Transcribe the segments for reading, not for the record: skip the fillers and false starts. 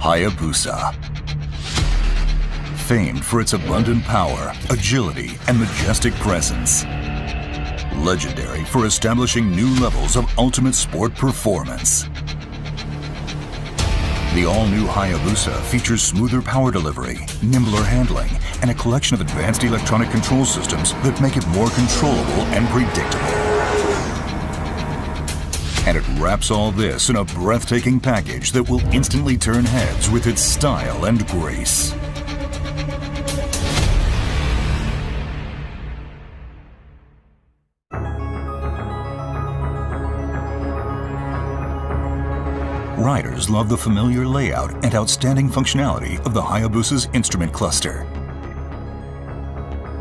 Hayabusa. Famed for its abundant power, agility, and majestic presence. Legendary for establishing new levels of ultimate sport performance. The all-new Hayabusa features smoother power delivery, nimbler handling, and a collection of advanced electronic control systems that make it more controllable and predictable. And it wraps all this in a breathtaking package that will instantly turn heads with its style and grace. Riders love the familiar layout and outstanding functionality of the Hayabusa's instrument cluster.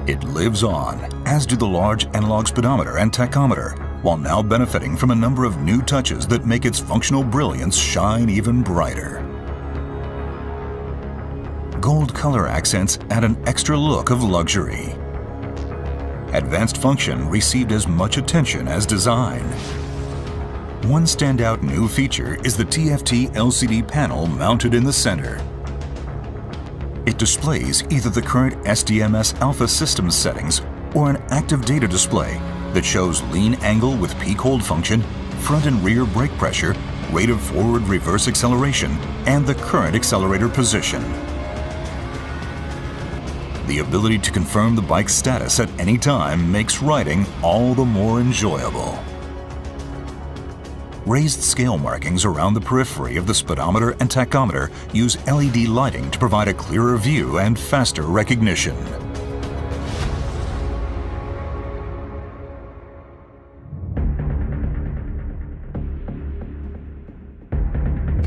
It lives on, as do the large analog speedometer and tachometer, while now benefiting from a number of new touches that make its functional brilliance shine even brighter. Gold color accents add an extra look of luxury. Advanced function received as much attention as design. One standout new feature is the TFT LCD panel mounted in the center. It displays either the current SDMS Alpha systems settings or an active data display that shows lean angle with peak hold function, front and rear brake pressure, rate of forward-reverse acceleration, and the current accelerator position. The ability to confirm the bike's status at any time makes riding all the more enjoyable. Raised scale markings around the periphery of the speedometer and tachometer use LED lighting to provide a clearer view and faster recognition.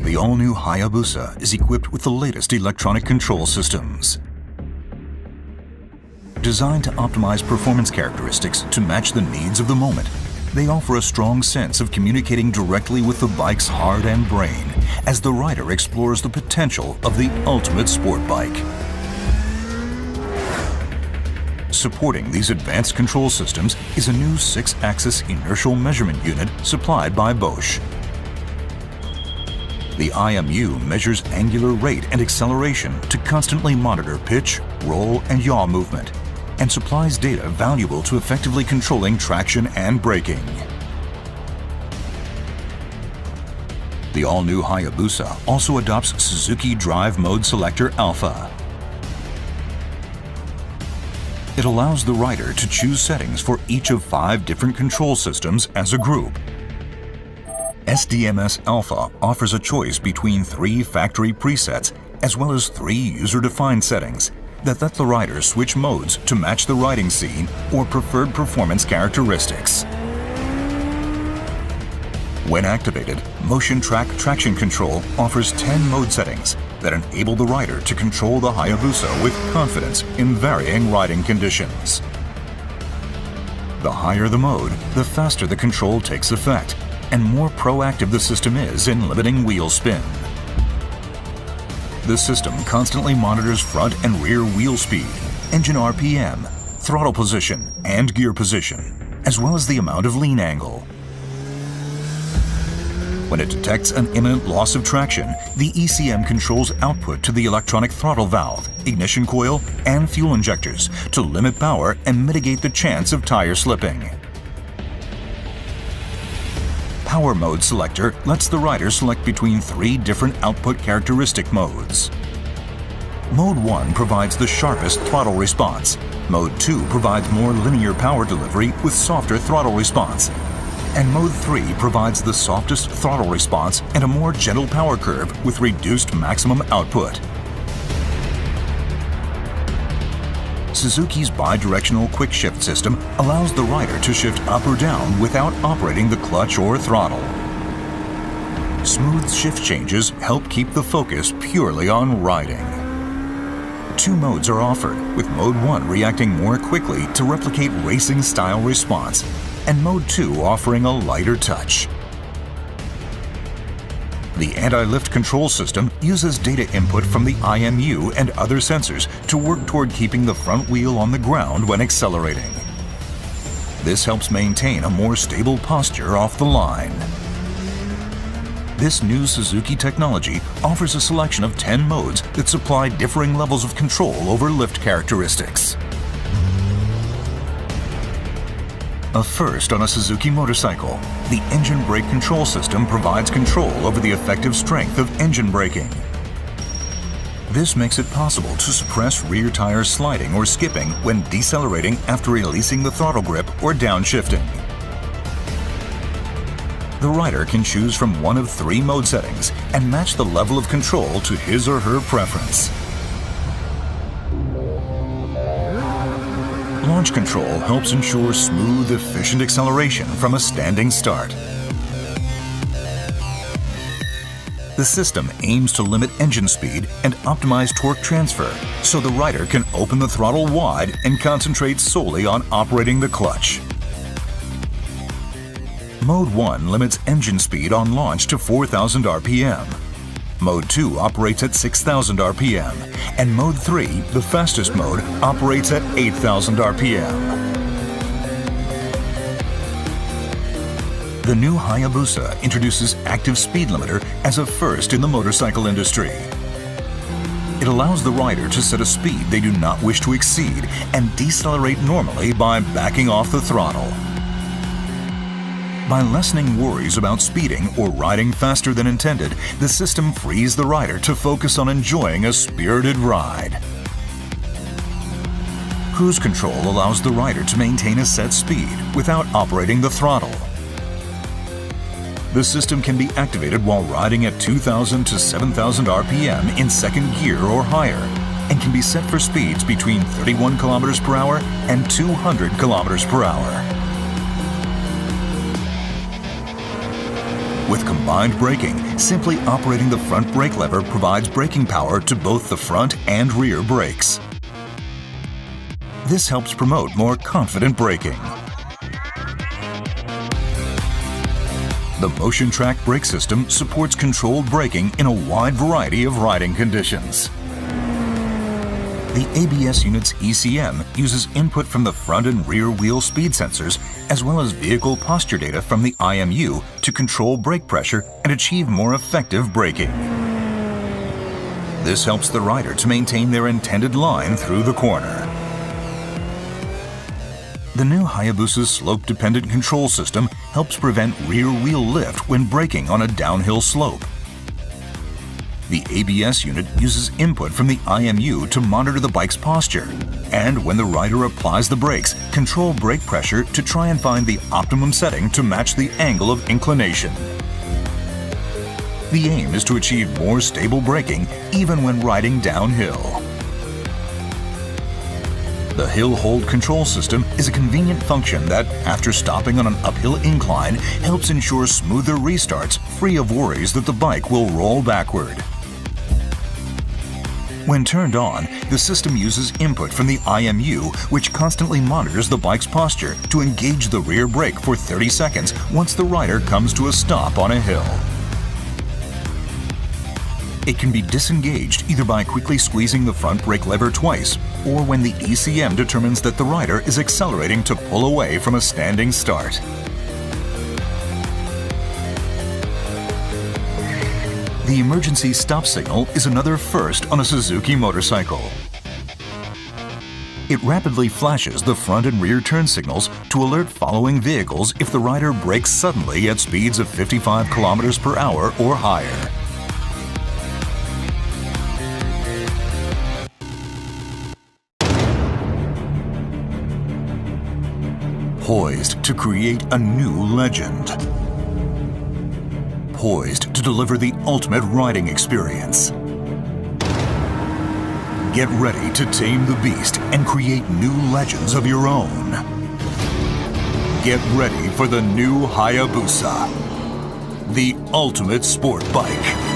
The all-new Hayabusa is equipped with the latest electronic control systems. Designed to optimize performance characteristics to match the needs of the moment, they offer a strong sense of communicating directly with the bike's heart and brain as the rider explores the potential of the ultimate sport bike. Supporting these advanced control systems is a new 6-axis inertial measurement unit supplied by Bosch. The IMU measures angular rate and acceleration to constantly monitor pitch, roll, and yaw movement, and supplies data valuable to effectively controlling traction and braking. The all-new Hayabusa also adopts Suzuki Drive Mode Selector Alpha. It allows the rider to choose settings for each of 5 different control systems as a group. SDMS Alpha offers a choice between 3 factory presets as well as 3 user-defined settings that let the rider switch modes to match the riding scene or preferred performance characteristics. When activated, Motion Track Traction Control offers 10 mode settings that enable the rider to control the Hayabusa with confidence in varying riding conditions. The higher the mode, the faster the control takes effect, and more proactive the system is in limiting wheel spin. The system constantly monitors front and rear wheel speed, engine RPM, throttle position, and gear position, as well as the amount of lean angle. When it detects an imminent loss of traction, the ECM controls output to the electronic throttle valve, ignition coil, and fuel injectors to limit power and mitigate the chance of tire slipping. Power Mode Selector lets the rider select between 3 different output characteristic modes. Mode 1 provides the sharpest throttle response. Mode 2 provides more linear power delivery with softer throttle response. And Mode 3 provides the softest throttle response and a more gentle power curve with reduced maximum output. Suzuki's bidirectional quick shift system allows the rider to shift up or down without operating the clutch or throttle. Smooth shift changes help keep the focus purely on riding. 2 modes are offered, with Mode 1 reacting more quickly to replicate racing-style response, and Mode 2 offering a lighter touch. The anti-lift control system uses data input from the IMU and other sensors to work toward keeping the front wheel on the ground when accelerating. This helps maintain a more stable posture off the line. This new Suzuki technology offers a selection of 10 modes that supply differing levels of control over lift characteristics. A first on a Suzuki motorcycle, the engine brake control system provides control over the effective strength of engine braking. This makes it possible to suppress rear tires sliding or skipping when decelerating after releasing the throttle grip or downshifting. The rider can choose from one of 3 mode settings and match the level of control to his or her preference. Launch control helps ensure smooth, efficient acceleration from a standing start. The system aims to limit engine speed and optimize torque transfer so the rider can open the throttle wide and concentrate solely on operating the clutch. Mode 1 limits engine speed on launch to 4,000 RPM. Mode 2 operates at 6,000 RPM, and Mode 3, the fastest mode, operates at 8,000 RPM. The new Hayabusa introduces active speed limiter as a first in the motorcycle industry. It allows the rider to set a speed they do not wish to exceed and decelerate normally by backing off the throttle. By lessening worries about speeding or riding faster than intended, the system frees the rider to focus on enjoying a spirited ride. Cruise control allows the rider to maintain a set speed without operating the throttle. The system can be activated while riding at 2,000 to 7,000 RPM in second gear or higher and can be set for speeds between 31 km per hour and 200 km per hour. With combined braking, simply operating the front brake lever provides braking power to both the front and rear brakes. This helps promote more confident braking. The Motion Track brake system supports controlled braking in a wide variety of riding conditions. The ABS unit's ECM uses input from the front and rear wheel speed sensors as well as vehicle posture data from the IMU to control brake pressure and achieve more effective braking. This helps the rider to maintain their intended line through the corner. The new Hayabusa's slope-dependent control system helps prevent rear wheel lift when braking on a downhill slope. The ABS unit uses input from the IMU to monitor the bike's posture, and when the rider applies the brakes, control brake pressure to try and find the optimum setting to match the angle of inclination. The aim is to achieve more stable braking even when riding downhill. The hill hold control system is a convenient function that, after stopping on an uphill incline, helps ensure smoother restarts free of worries that the bike will roll backward. When turned on, the system uses input from the IMU, which constantly monitors the bike's posture to engage the rear brake for 30 seconds once the rider comes to a stop on a hill. It can be disengaged either by quickly squeezing the front brake lever twice, or when the ECM determines that the rider is accelerating to pull away from a standing start. The emergency stop signal is another first on a Suzuki motorcycle. It rapidly flashes the front and rear turn signals to alert following vehicles if the rider brakes suddenly at speeds of 55 km per hour or higher. Poised to create a new legend. Poised to deliver the ultimate riding experience. Get ready to tame the beast and create new legends of your own. Get ready for the new Hayabusa, the ultimate sport bike.